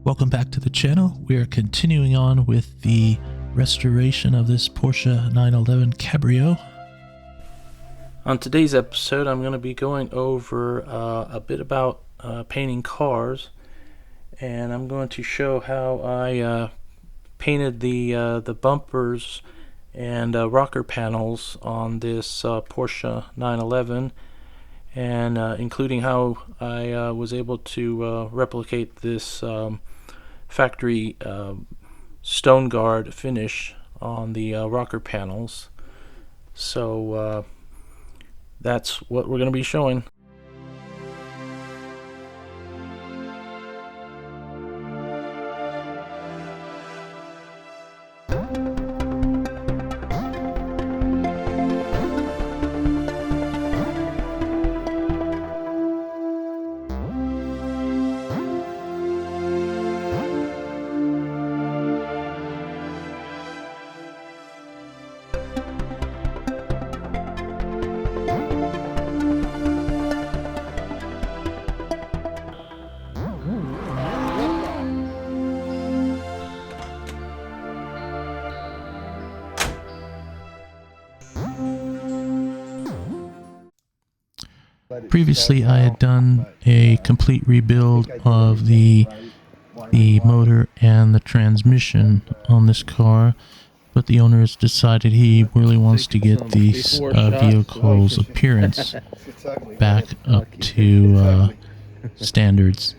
Welcome back to the channel. We are continuing on with the restoration of this Porsche 911 Cabrio. On today's episode, I'm going to be going over a bit about painting cars, and I'm going to show how I painted the bumpers and rocker panels on this Porsche 911, and including how I was able to replicate this factory StoneGuard finish on the rocker panels. So that's what we're going to be showing. Previously, I had done a complete rebuild of the motor and the transmission on this car, but the owner has decided he really wants to get the vehicle's appearance back up to standards.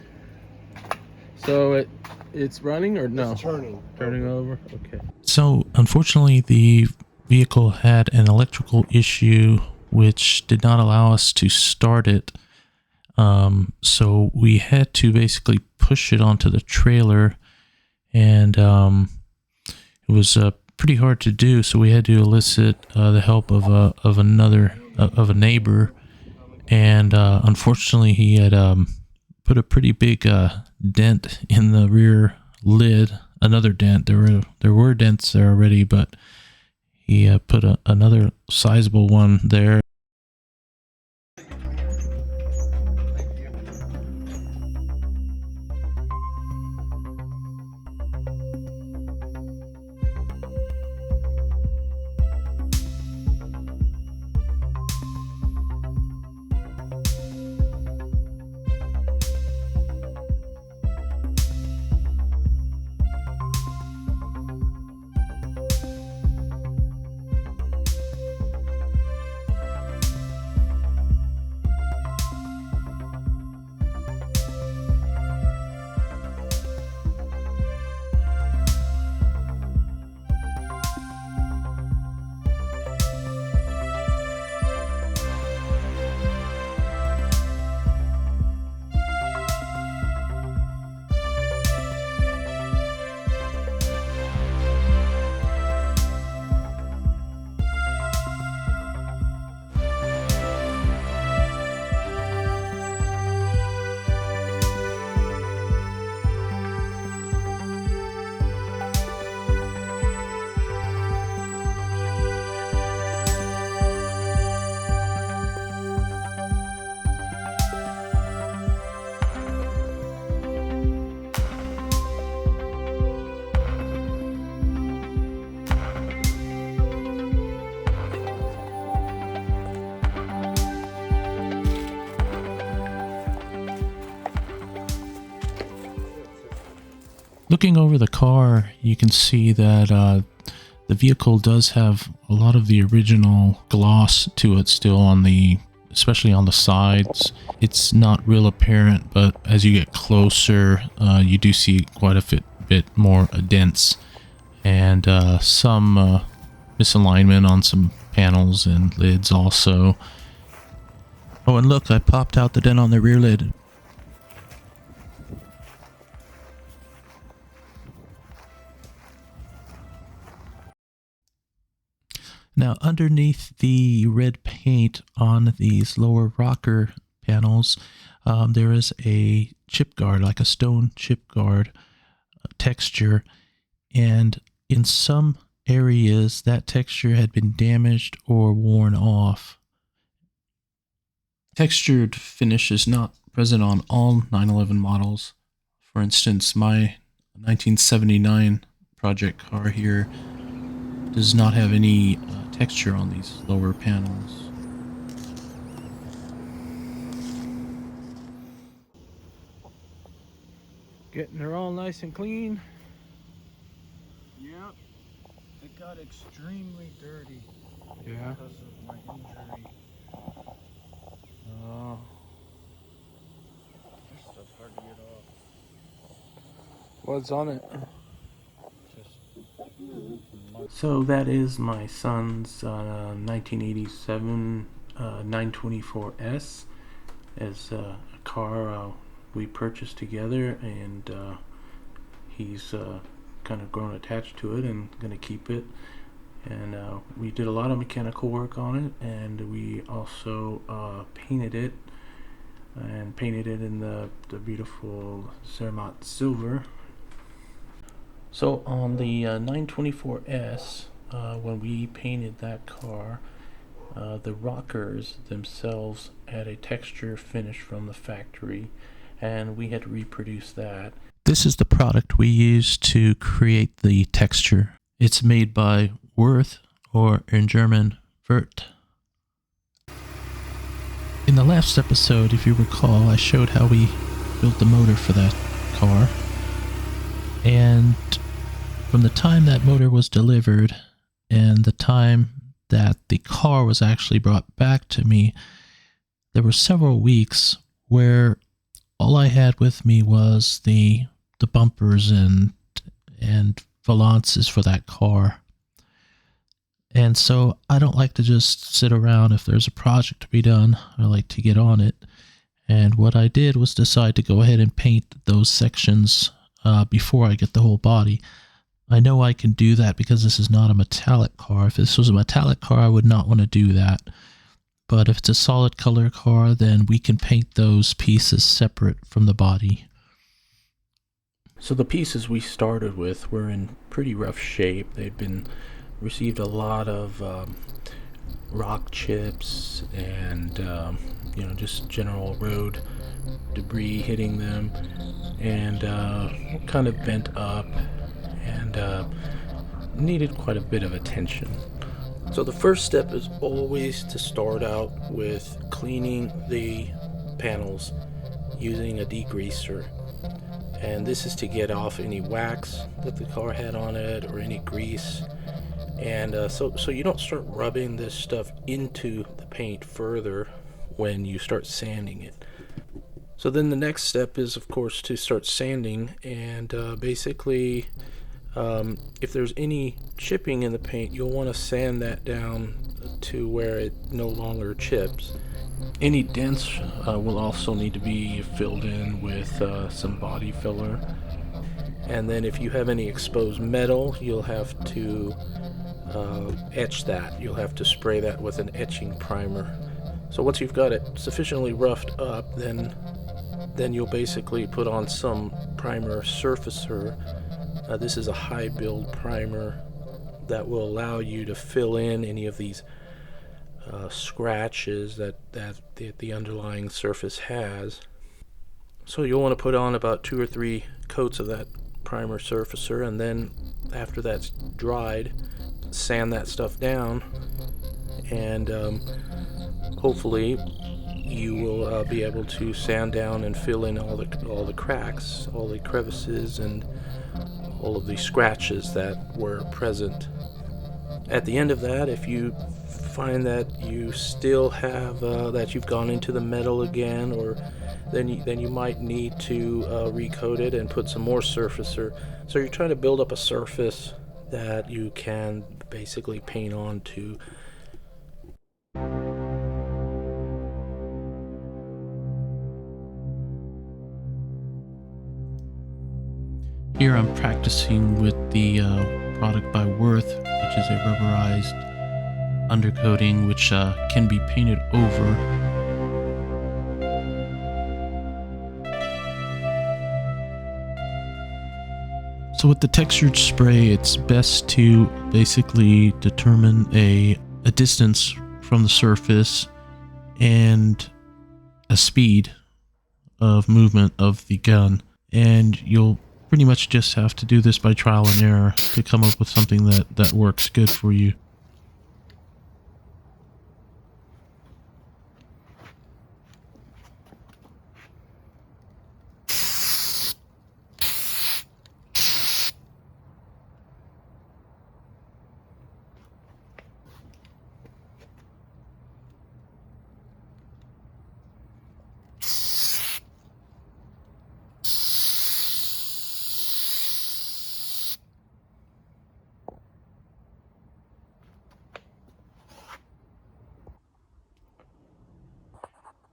So it's running or no? It's turning over. Okay. So unfortunately, the vehicle had an electrical issue which did not allow us to start it. So we had to basically push it onto the trailer, and it was pretty hard to do. So we had to elicit the help of a neighbor, and unfortunately, he had put a pretty big dent in the rear lid. Another dent. There were dents there already, but he put another sizable one there. Looking over the car, you can see that the vehicle does have a lot of the original gloss to it still especially on the sides. It's not real apparent, but as you get closer, you do see quite a bit more dents and some misalignment on some panels and lids also. Oh, and look, I popped out the dent on the rear lid. Now, underneath the red paint on these lower rocker panels, there is a chip guard, like a stone chip guard texture, and in some areas that texture had been damaged or worn off. Textured finish is not present on all 911 models. For instance, my The 1979 project car here does not have any texture on these lower panels. Getting her all nice and clean. Yep. It got extremely dirty. Yeah. Because of my injury. Oh. This stuff's hard to get off. What's on it? Just So that is my son's 1987 924S. As a car we purchased together, and he's kind of grown attached to it and going to keep it. And we did a lot of mechanical work on it, and we also painted it in the beautiful Zermatt silver. So on the 924S, when we painted that car, the rockers themselves had a texture finish from the factory, and we had to reproduce that. This is the product we used to create the texture. It's made by Wurth, or in German, Wurth. In the last episode, if you recall, I showed how we built the motor for that car. And from the time that motor was delivered and the time that the car was actually brought back to me, there were several weeks where all I had with me was the bumpers and valances for that car. And so I don't like to just sit around. If there's a project to be done, I like to get on it. And what I did was decide to go ahead and paint those sections before I get the whole body. I know I can do that because this is not a metallic car. If this was a metallic car, I would not want to do that. But if it's a solid color car, then we can paint those pieces separate from the body. So the pieces we started with were in pretty rough shape. They'd been received a lot of rock chips and just general road debris hitting them, and kind of bent up and needed quite a bit of attention. So the first step is always to start out with cleaning the panels using a degreaser. And this is to get off any wax that the car had on it or any grease. And so you don't start rubbing this stuff into the paint further when you start sanding it. So then the next step is, of course, to start sanding, and basically if there's any chipping in the paint, you'll want to sand that down to where it no longer chips. Any dents will also need to be filled in with some body filler. And then if you have any exposed metal, you'll have to etch that. You'll have to spray that with an etching primer. So once you've got it sufficiently roughed up, then you'll basically put on some primer surfacer. This is a high build primer that will allow you to fill in any of these scratches that the underlying surface has. So you'll want to put on about 2 or 3 coats of that primer surfacer, and then after that's dried, sand that stuff down, and hopefully you will be able to sand down and fill in all the cracks, all the crevices, and all of the scratches that were present. At the end of that, if you find that you still have that you've gone into the metal again, or then you might need to recoat it and put some more surfacer. So you're trying to build up a surface that you can basically paint onto. Here I'm practicing with the product by Wurth, which is a rubberized undercoating which can be painted over. So with the textured spray, it's best to basically determine a distance from the surface and a speed of movement of the gun. And you'll pretty much just have to do this by trial and error to come up with something that works good for you.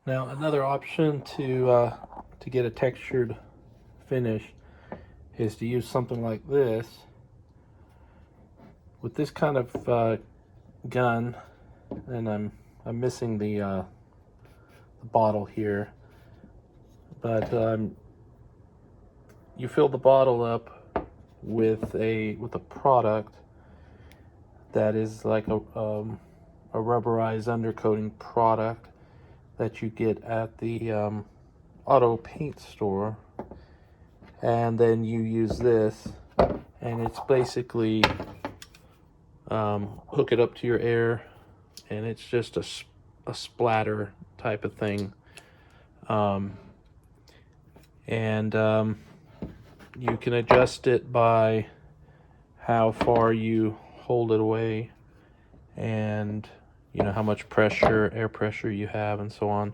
Now, another option to get a textured finish is to use something like this. With this kind of gun, and I'm missing the bottle here, but you fill the bottle up with a product that is like a rubberized undercoating product that you get at the auto paint store, and then you use this, and it's basically hook it up to your air, and it's just a splatter type of thing, and you can adjust it by how far you hold it away, and you know how much pressure, air pressure you have, and so on.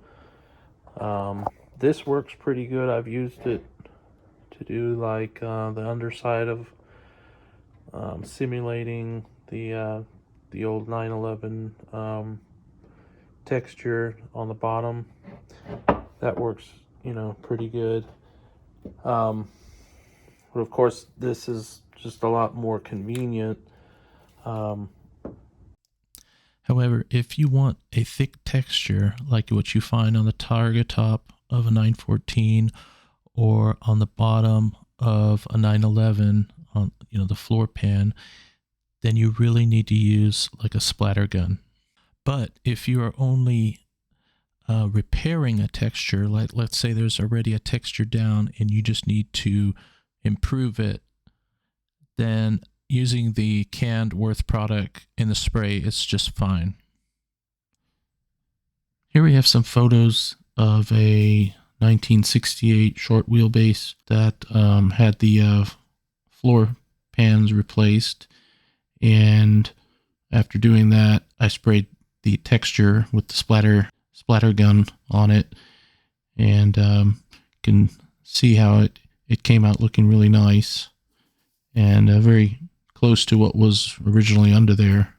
This works pretty good. I've used it to do like the underside of simulating the old 911 texture on the bottom. That works, you know, pretty good. But of course, this is just a lot more convenient. However, if you want a thick texture like what you find on the targa top of a 914 or on the bottom of a 911 on, you know, the floor pan, then you really need to use like a splatter gun. But if you are only repairing a texture, like let's say there's already a texture down and you just need to improve it, then using the canned Wurth product in the spray, it's just fine. Here we have some photos of a 1968 short wheelbase that had the floor pans replaced, and after doing that, I sprayed the texture with the splatter gun on it, and can see how it came out looking really nice and very close to what was originally under there.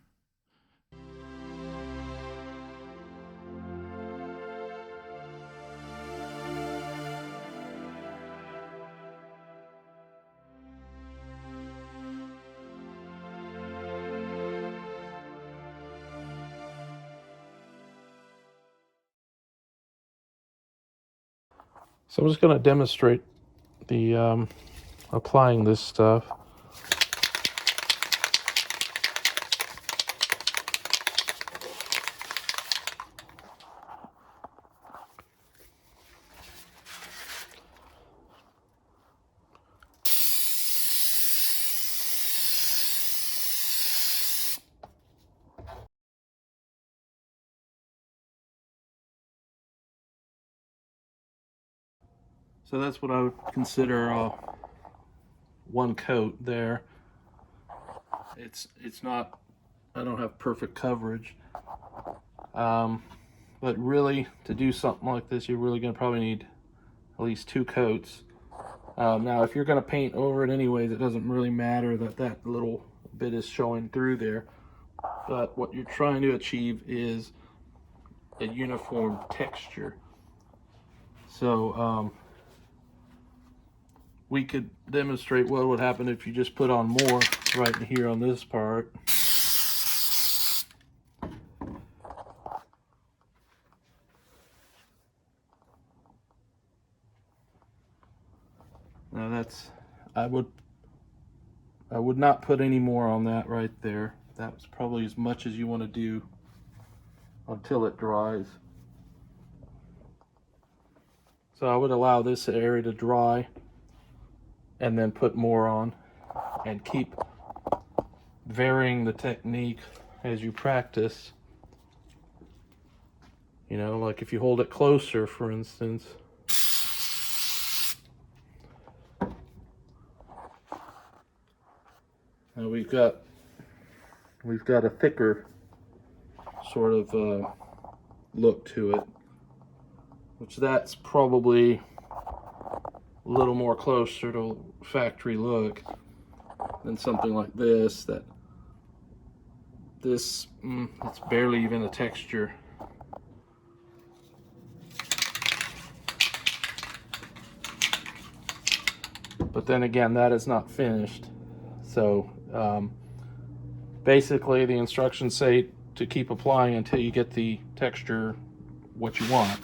So I'm just going to demonstrate the applying this stuff. So that's what I would consider one coat there. It's not, I don't have perfect coverage, but really to do something like this, you're really going to probably need at least 2 coats. Now if you're going to paint over it anyways, it doesn't really matter that that little bit is showing through there, but what you're trying to achieve is a uniform texture. So we could demonstrate what would happen if you just put on more right here on this part. Now that's, I would not put any more on that right there. That's probably as much as you want to do until it dries. So I would allow this area to dry, and then put more on, and keep varying the technique as you practice. You know, like if you hold it closer, for instance. Now we've got a thicker sort of look to it, which that's probably a little more closer to factory look than something like this. It's barely even a texture. But then again, that is not finished. So basically the instructions say to keep applying until you get the texture what you want.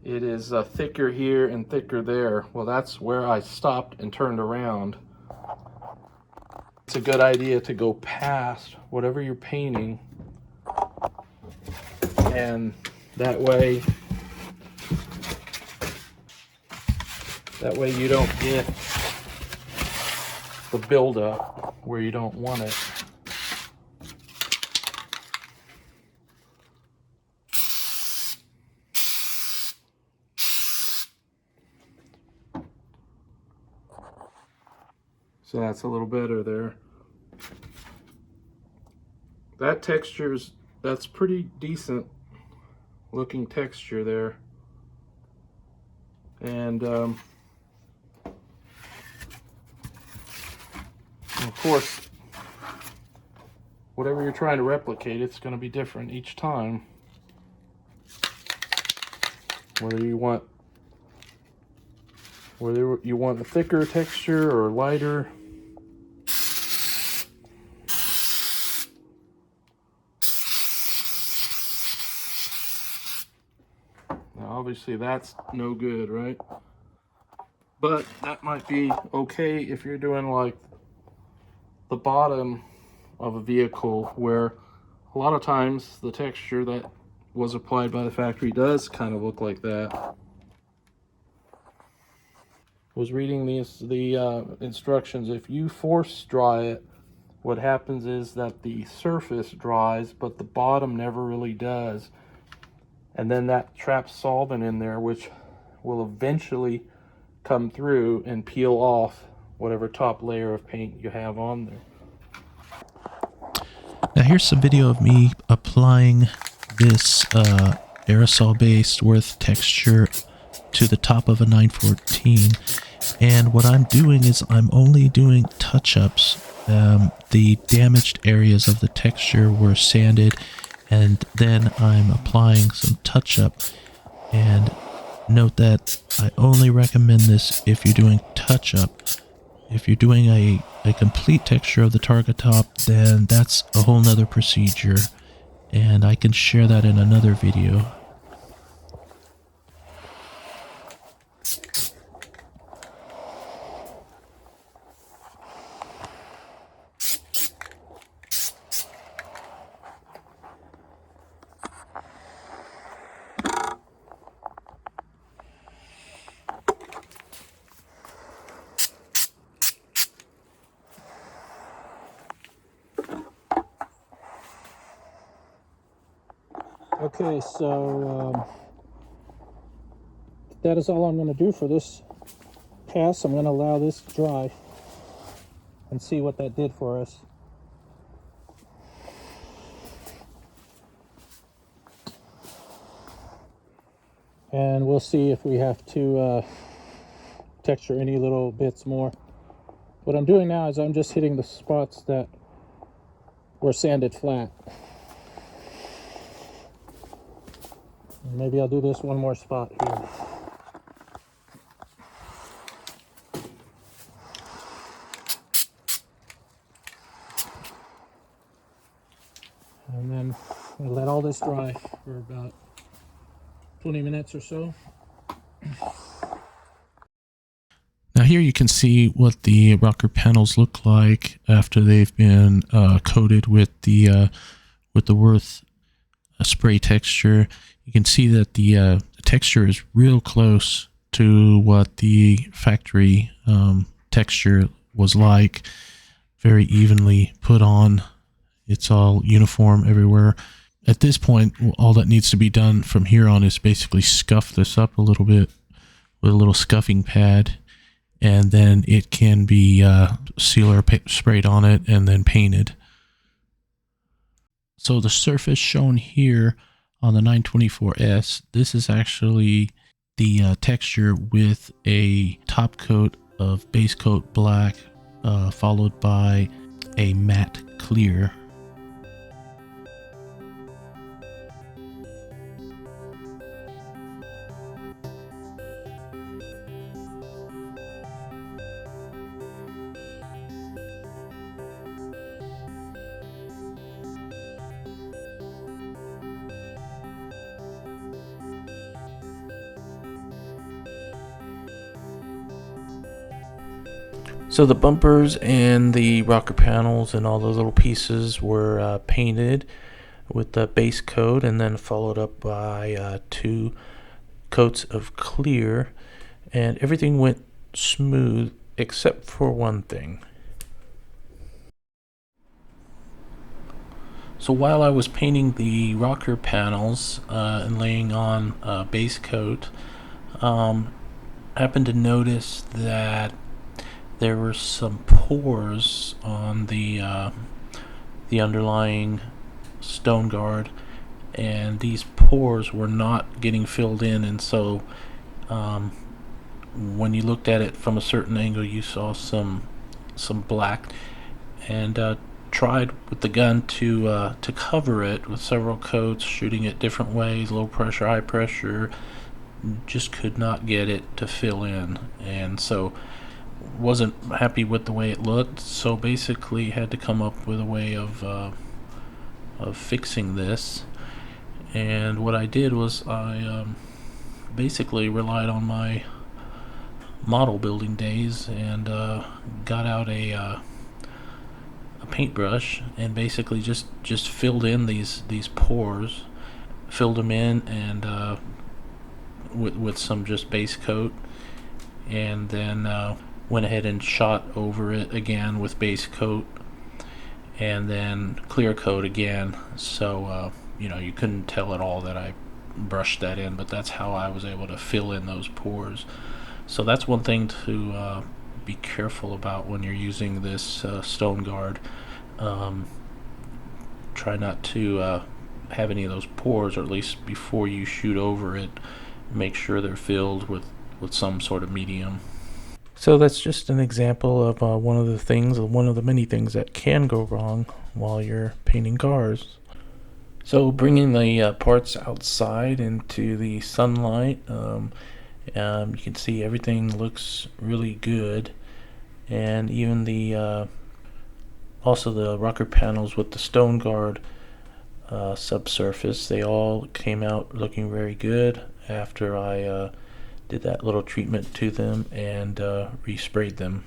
It is thicker here and thicker there. Well, that's where I stopped and turned around. It's a good idea to go past whatever you're painting, and that way you don't get the buildup where you don't want it. So that's a little better there. That that's pretty decent looking texture there. And of course, whatever you're trying to replicate, it's going to be different each time. Whether you want a thicker texture or lighter. Now obviously that's no good, right? But that might be okay if you're doing like the bottom of a vehicle, where a lot of times the texture that was applied by the factory does kind of look like that. Was reading the instructions. If you force dry it, what happens is that the surface dries, but the bottom never really does. And then that traps solvent in there, which will eventually come through and peel off whatever top layer of paint you have on there. Now here's some video of me applying this aerosol-based Wurth texture to the top of a 914, and what I'm doing is I'm only doing touch-ups. The damaged areas of the texture were sanded, and then I'm applying some touch-up. And note that I only recommend this if you're doing touch-up. If you're doing a complete texture of the targa top, then that's a whole nother procedure, and I can share that in another video. Okay, so that is all I'm going to do for this pass. I'm going to allow this dry and see what that did for us. And we'll see if we have to texture any little bits more. What I'm doing now is I'm just hitting the spots that were sanded flat. Maybe I'll do this one more spot here. And then we'll let all this dry for about 20 minutes or so. Now here you can see what the rocker panels look like after they've been coated with the Wurth spray texture. You can see that the texture is real close to what the factory texture was like. Very evenly put on. It's all uniform everywhere. At this point, all that needs to be done from here on is basically scuff this up a little bit with a little scuffing pad, and then it can be sealer sprayed on it and then painted. So the surface shown here on the 924S, this is actually the texture with a top coat of base coat black, followed by a matte clear. So the bumpers and the rocker panels and all the little pieces were painted with the base coat, and then followed up by 2 coats of clear, and everything went smooth except for one thing. So while I was painting the rocker panels and laying on base coat, I happened to notice that there were some pores on the underlying StoneGuard, and these pores were not getting filled in, and so when you looked at it from a certain angle, you saw some black, and tried with the gun to cover it with several coats, shooting it different ways, low pressure, high pressure, just could not get it to fill in, and so wasn't happy with the way it looked. So basically had to come up with a way of fixing this, and what I did was I basically relied on my model building days and got out a paintbrush and basically just filled in these pores, filled them in, and with some just base coat, and then went ahead and shot over it again with base coat, and then clear coat again. So you couldn't tell at all that I brushed that in, but that's how I was able to fill in those pores. So that's one thing to be careful about when you're using this StoneGuard. Try not to have any of those pores, or at least before you shoot over it, make sure they're filled with some sort of medium. So that's just an example of one of the many things that can go wrong while you're painting cars. So bringing the parts outside into the sunlight, you can see everything looks really good, and even the also the rocker panels with the StoneGuard subsurface, they all came out looking very good after I did that little treatment to them and resprayed them.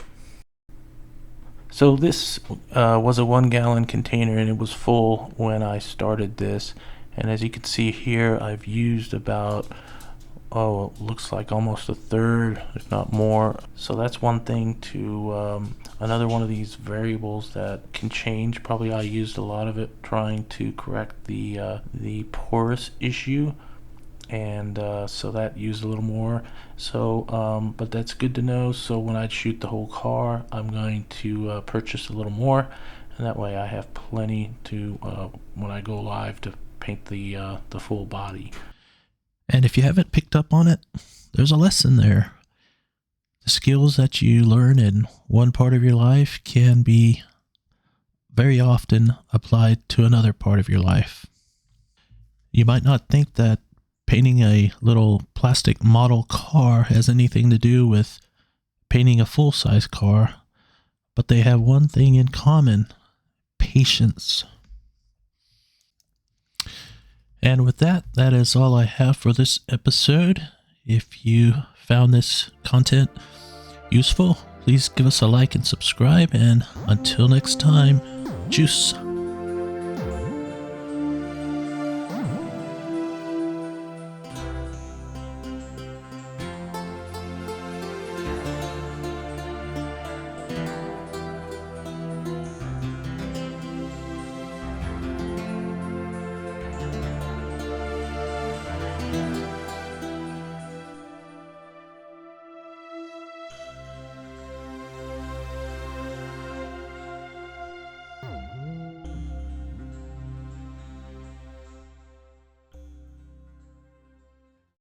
So this was a 1-gallon container, and it was full when I started this, and as you can see here, I've used about looks like almost a third, if not more. So that's one thing to another one of these variables that can change. Probably I used a lot of it trying to correct the porous issue, and so that used a little more. So but that's good to know. So when I shoot the whole car, I'm going to purchase a little more, and that way I have plenty to when I go live to paint the full body. And if you haven't picked up on it, there's a lesson there. The skills that you learn in one part of your life can be very often applied to another part of your life. You might not think that painting a little plastic model car has anything to do with painting a full-size car, but they have one thing in common: patience. And with that, that is all I have for this episode. If you found this content useful, please give us a like and subscribe, and until next time, juice.